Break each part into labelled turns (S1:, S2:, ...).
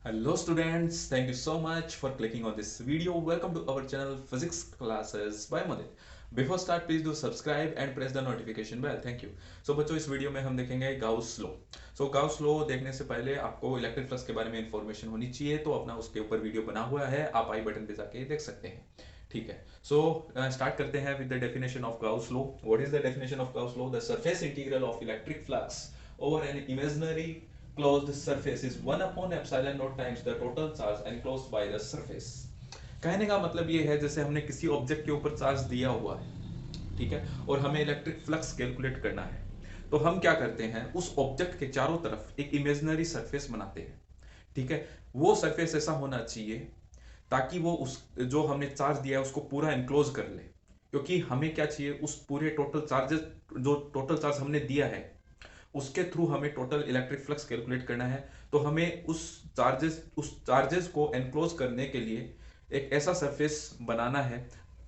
S1: Hello students, thank you so much for clicking on this video. Welcome to our channel Physics Classes by Madit. Before start, please do subscribe and press the notification bell. Thank you. So बच्चों इस video में हम देखेंगे Gauss law. So Gauss law देखने से पहले आपको electric flux के बारे में इंफॉर्मेशन होनी चाहिए, तो अपना उसके ऊपर वीडियो बना हुआ है, आप आई बटन पे जाके देख सकते हैं. ठीक है. सो स्टार्ट करते हैं with the definition of Gauss law. What is the definition of Gauss law? The surface integral of electric flux over an imaginary closed surface is 1 upon epsilon naught times the total charge enclosed by the surface. कहने का मतलब ये है जैसे हमने किसी object के ऊपर चार्ज दिया हुआ है, ठीक है, और हमें इलेक्ट्रिक फ्लक्स कैलकुलेट करना है, तो हम क्या करते हैं, उस ऑब्जेक्ट के चारों तरफ एक इमेजिनरी सरफेस बनाते हैं. ठीक है. वो सरफेस ऐसा होना चाहिए ताकि वो उस जो हमने चार्ज दिया है उसको पूरा एनक्लोज कर ले, क्योंकि हमें क्या चाहिए, उस पूरे टोटल चार्जेस, जो टोटल चार्ज हमने दिया है उसके थ्रू हमें टोटल इलेक्ट्रिक फ्लक्स कैलकुलेट करना है. तो हमें उस चार्जेस को एनक्लोज करने के लिए एक ऐसा सरफेस बनाना है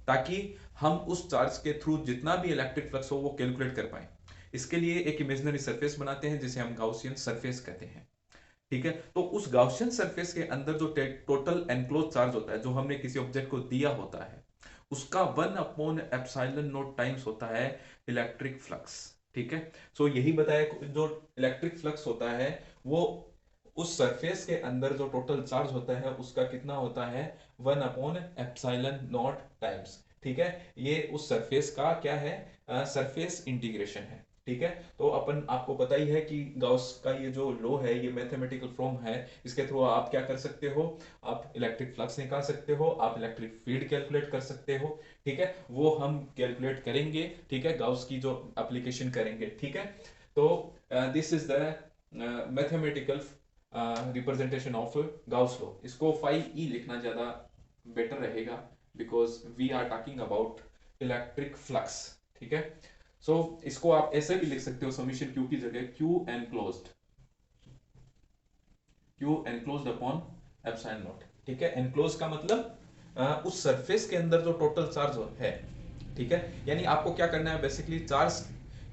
S1: ताकि हम उस चार्ज के थ्रू जितना भी इलेक्ट्रिक फ्लक्स हो वो कैलकुलेट कर पाए. इसके लिए एक इमेजिनरी सरफेस बनाते हैं जिसे हम गाउसियन सरफेस कहते हैं. ठीक है. तो उस गाउसियन सरफेस के अंदर जो टोटल एनक्लोज चार्ज होता है, जो हमने किसी ऑब्जेक्ट को दिया होता है, उसका 1/एप्सिलॉन नॉट टाइम्स होता है इलेक्ट्रिक फ्लक्स. ठीक है. सो यही बताया, जो इलेक्ट्रिक फ्लक्स होता है वो उस सरफेस के अंदर जो टोटल चार्ज होता है उसका कितना होता है, 1/एप्सिलॉन नॉट टाइम्स. ठीक है. ये उस सरफेस का क्या है, सरफेस इंटीग्रेशन है. ठीक है. तो अपन आपको पता ही है कि गाउस का ये जो लॉ है ये मैथमेटिकल फॉर्म है. इसके थ्रू आप क्या कर सकते हो, आप इलेक्ट्रिक फ्लक्स निकाल सकते हो, आप इलेक्ट्रिक फील्ड कैलकुलेट कर सकते हो. ठीक है. वो हम कैलकुलेट करेंगे. ठीक है. गाउस की जो एप्लीकेशन करेंगे. ठीक है. तो this is the mathematical representation of Gauss law. इसको 5e लिखना ज्यादा बेटर रहेगा because we are talking about electric flux. ठीक है. सो इसको आप ऐसे भी लिख सकते हो, समीशन क्यू की जगह Q enclosed upon epsilon not. ठीक है. एनक्लोज का मतलब उस सरफेस के अंदर जो टोटल चार्ज है. ठीक है. यानी आपको क्या करना है, बेसिकली चार्ज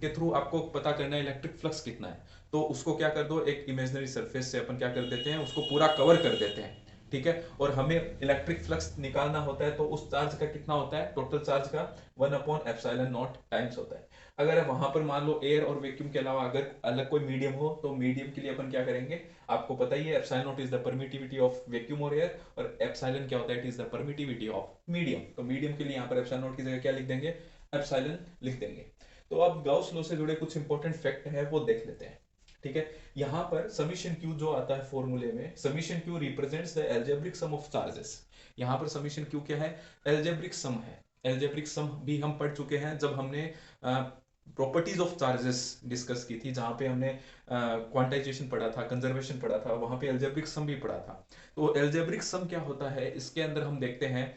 S1: के थ्रू आपको पता करना है इलेक्ट्रिक फ्लक्स कितना है, तो उसको क्या कर दो, एक इमेजिनरी सरफेस से अपन क्या कर देते हैं, उसको पूरा कवर कर देते हैं. ठीक है. और हमें इलेक्ट्रिक फ्लक्स निकालना होता है, तो उस चार्ज का कितना होता है, टोटल चार्ज का 1/एप्सिलॉन नॉट टाइम्स होता है. अगर वहां पर मान लो एयर और वैक्यूम के अलावा अगर अलग कोई मीडियम हो, तो मीडियम के लिए अपन क्या करेंगे, आपको पता ही है, epsilon not is the permittivity of vacuum और एयर, और एप्सिलॉन क्या होता है, it is the permittivity of medium. तो मीडियम के लिए यहाँ पर एप्सिलॉन नॉट की जगह क्या लिख देंगे, एप्सिलॉन लिख देंगे. तो अब गाउस लॉ से जुड़े कुछ इंपॉर्टेंट फैक्ट है वो देख लेते हैं. ठीक है. यहां पर समीशन क्यू जो आता है फॉर्मूले में, summation Q represents the algebraic sum of charges. यहां पर समीशन क्यू क्या है, एल्जेब्रिक सम है. एल्जेब्रिक सम भी हम पढ़ चुके हैं जब हमने प्रॉपर्टीज ऑफ चार्जेस डिस्कस की थी, जहां पे हमने क्वांटाइजेशन पढ़ा था, कंजर्वेशन पढ़ा था, वहां पे एल्जेब्रिक सम भी पढ़ा था. तो एल्जेब्रिक सम क्या होता है, इसके अंदर हम देखते हैं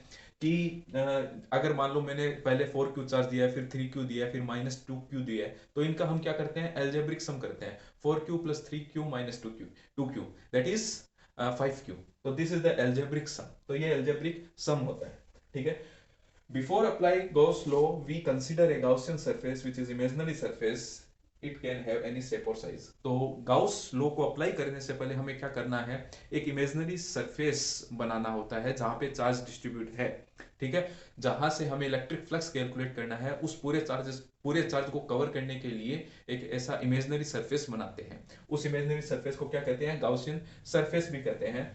S1: कि अगर मान लो मैंने पहले 4q चार्ज दिया है, फिर 3q दिया है, फिर -2q दिया है, तो इनका हम क्या करते हैं, एल्जेब्रिक सम करते हैं. 4q + 3q - 2q that is 5q. तो this is the algebraic sum. तो ये एल्जेब्रिक सम होता है. ठीक है. Before applying Gauss law, we consider a Gaussian surface which is imaginary surface. It can have any shape or size. तो Gauss law को apply करने से पहले हमें क्या करना है, एक इमेजिनरी सरफेस बनाना होता है जहां पे चार्ज डिस्ट्रीब्यूट है. ठीक है. जहां से हमें इलेक्ट्रिक फ्लक्स कैलकुलेट करना है, उस पूरे चार्ज को कवर करने के लिए एक ऐसा इमेजिनरी सरफेस बनाते हैं. उस इमेजिनरी सरफेस को क्या कहते हैं, गाउसियन सरफेस भी कहते हैं.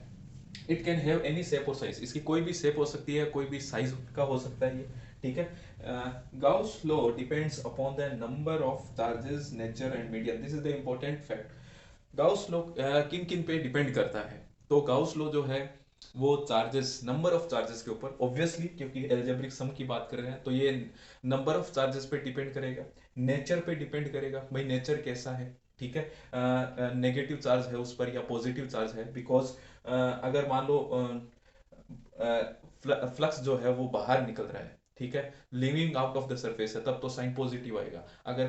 S1: It can have any shape और साइज. इसकी कोई भी शेप हो सकती है, कोई भी साइज का हो सकता है ये. ठीक है. Gauss law depends upon the number of charges, nature and medium. This is the important fact. Gauss law किन किन पे डिपेंड करता है, तो गाउस लॉ जो है वो चार्जेस, नंबर ऑफ चार्जेस के ऊपर, ऑब्वियसली क्योंकि एल्जेब्रिक सम की बात कर रहे हैं, तो ये नंबर ऑफ चार्जेस पे डिपेंड करेगा. नेचर पे डिपेंड करेगा, भाई नेचर कैसा है. ठीक है. नेगेटिव चार्ज है उस पर या पॉजिटिव चार्ज है, बिकॉज अगर मान लो फ्लक्स जो है वो बाहर निकल रहा है, ठीक है, living out of the surface है, तब तो साइन पॉजिटिव आएगा. अगर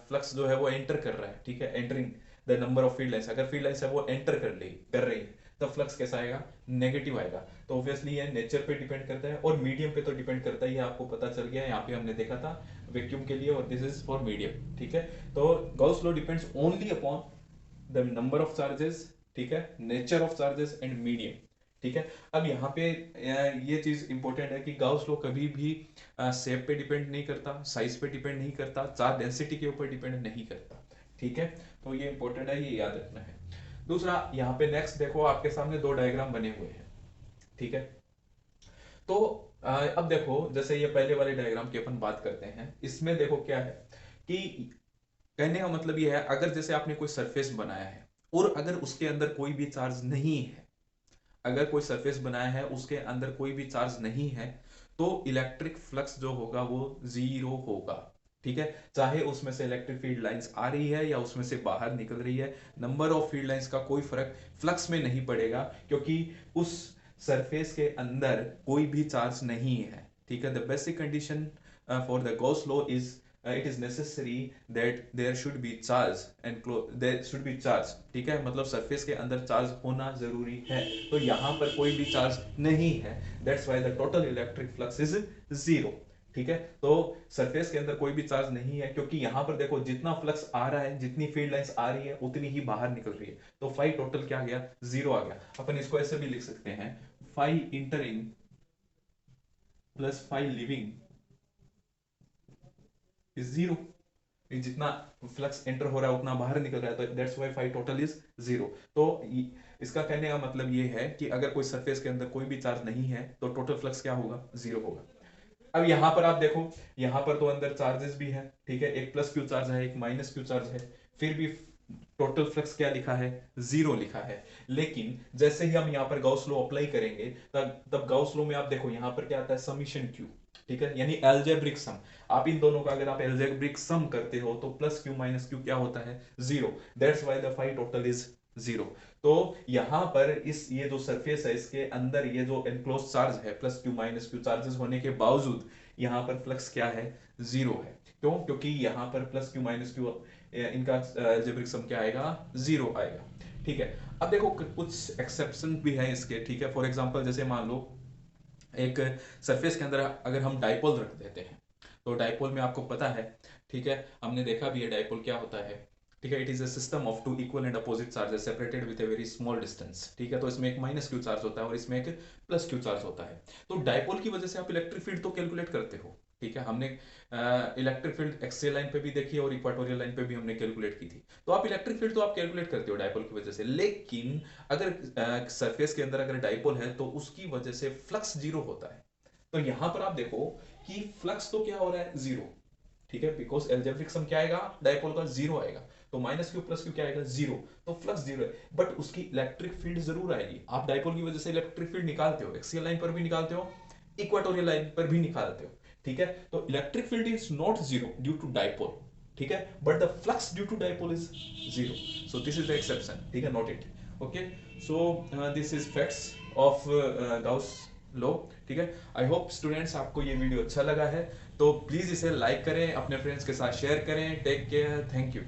S1: फ्लक्स जो है वो एंटर कर रहा है, ठीक है, entering the number of field lines, अगर फील्ड लाइंस है वो एंटर कर रही है, तब फ्लक्स कैसा आएगा, नेगेटिव आएगा. तो ऑब्वियसली ये नेचर पे डिपेंड करता है, और मीडियम पे तो डिपेंड करता ही है, आपको पता चल गया, यहाँ पे हमने देखा था वैक्यूम के लिए, और दिस इज फॉर मीडियम. ठीक है. तो Gauss law depends only upon the number of charges, ठीक है, nature of charges and medium, ठीक है। अब यहाँ पे ये चीज इंपॉर्टेंट है कि गाउस लॉ कभी भी शेप पे डिपेंड नहीं करता, साइज पे डिपेंड नहीं करता, चार्ज डेंसिटी के ऊपर डिपेंड नहीं करता, ठीक है। तो ये इंपॉर्टेंट है, ये याद रखना है। दूसरा यहाँ पे नेक्स्ट देखो, आपके सामने दो डायग्राम बने हुए हैं, ठीक है। तो अब देखो, जैसे ये पहले वाले डायग्राम की अपन बात करते हैं, इसमें देखो क्या है कि कहने का मतलब ये है, अगर जैसे आपने कोई सरफेस बनाया है और अगर उसके अंदर कोई भी चार्ज नहीं है, अगर कोई सरफेस बनाया है उसके अंदर कोई भी चार्ज नहीं है, तो इलेक्ट्रिक फ्लक्स जो होगा वो जीरो होगा, ठीक है। चाहे उसमें से इलेक्ट्रिक फील्ड लाइंस आ रही है या उसमें से बाहर निकल रही है, नंबर ऑफ फील्ड लाइंस का कोई फर्क फ्लक्स में नहीं पड़ेगा, क्योंकि उस सरफेस के अंदर कोई भी चार्ज नहीं है, ठीक है। The basic condition for the Gauss law is it is necessary that there should be charge and there should be charge, ठीक है। मतलब सरफेस के अंदर चार्ज होना जरूरी है, तो यहाँ पर कोई भी चार्ज नहीं है, that's why the total electric flux is zero, ठीक है। तो सरफेस के अंदर कोई भी चार्ज नहीं है, क्योंकि यहाँ पर देखो जितना फ्लक्स आ रहा है, जितनी फील्ड लाइंस आ रही है, उतनी ही बाहर निकल रही है, तो फाई टोटल क्या आ गया, जीरो आ गया। अपन इसको ऐसे भी लिख सकते हैं, phi entering plus phi leaving is zero, जितना फ्लक्स एंटर हो रहा है उतना बाहर निकल रहा है, तो that's why phi total is zero. तो इसका कहने का मतलब ये है कि अगर कोई सरफेस के अंदर कोई भी चार्ज नहीं है तो टोटल फ्लक्स क्या होगा, जीरो होगा। अब यहां पर आप देखो, यहां पर तो अंदर चार्जेस भी है, ठीक है, एक प्लस क्यू चार्ज है, एक माइनस क्यू चार्ज है, फिर भी टोटल फ्लक्स क्या लिखा है, जीरो लिखा है। लेकिन जैसे ही हम यहाँ पर गाउस लॉ अप्लाई करेंगे, तब गाउस लॉ में आप देखो यहाँ पर क्या आता है, समीशन क्यू, ठीक है, यानी एल्जेब्रिक सम। आप इन दोनों का अगर आप एल्जेब्रिक सम करते हो तो प्लस क्यू माइनस क्यू क्या होता है, zero, that's why the phi total is zero. तो यहां पर इस ये जो सरफेस है, इसके अंदर ये जो एनक्लोज चार्ज है, plus Q minus Q charges होने के बावजूद यहाँ पर फ्लक्स क्या है, जीरो है। क्यों, क्योंकि यहाँ पर प्लस क्यू माइनस क्यू इनका एल्जेब्रिक सम क्या आएगा, जीरो आएगा, ठीक है। अब देखो कुछ एक्सेप्शन भी है इसके, ठीक है। फॉर एग्जांपल जैसे मान लो एक सरफेस के अंदर अगर हम डाइपोल रख देते हैं, तो डाइपोल में आपको पता है, ठीक है, हमने देखा भी है डाइपोल क्या होता है, ठीक है। It is a system of two equal and opposite charges separated with a very small distance, ठीक है। तो इसमें एक माइनस क्यू चार्ज होता है और इसमें एक प्लस क्यू चार्ज होता है। तो डाइपोल की वजह से आप इलेक्ट्रिक फील्ड तो कैलकुलेट करते हो, ठीक है। हमने इलेक्ट्रिक फील्ड एक्सियल लाइन पे भी देखी है और इक्वाटोरियल लाइन पे भी हमने कैलकुलेट की थी। तो आप इलेक्ट्रिक फील्ड तो आप कैलकुलेट करते हो डाइपोल की वजह से, लेकिन अगर सरफेस के अंदर अगर डाइपोल है तो उसकी वजह से फ्लक्स जीरो होता है। तो यहां पर आप देखो कि फ्लक्स तो क्या हो रहा है, जीरो, ठीक है, बिकॉज एल्जेब्रिक सम क्या आएगा, डाइपोल का जीरो आएगा, तो माइनस क्यू प्लस क्यू क्या आएगा, जीरो, तो फ्लक्स जीरो है, बट उसकी इलेक्ट्रिक फील्ड जरूर आएगी। आप डाइपोल की वजह से इलेक्ट्रिक फील्ड निकालते हो, एक्सियल लाइन पर भी निकालते हो, इक्वाटोरियल लाइन पर भी निकालते हो, ठीक है। तो electric field is not zero due to dipole, ठीक है, but the flux due to dipole is zero, so this is the exception, ठीक है, note it, okay. So this is facts of Gauss law, ठीक है। I hope students आपको ये video अच्छा लगा है, तो प्लीज इसे लाइक करें, अपने फ्रेंड्स के साथ शेयर करें। Take care, thank you.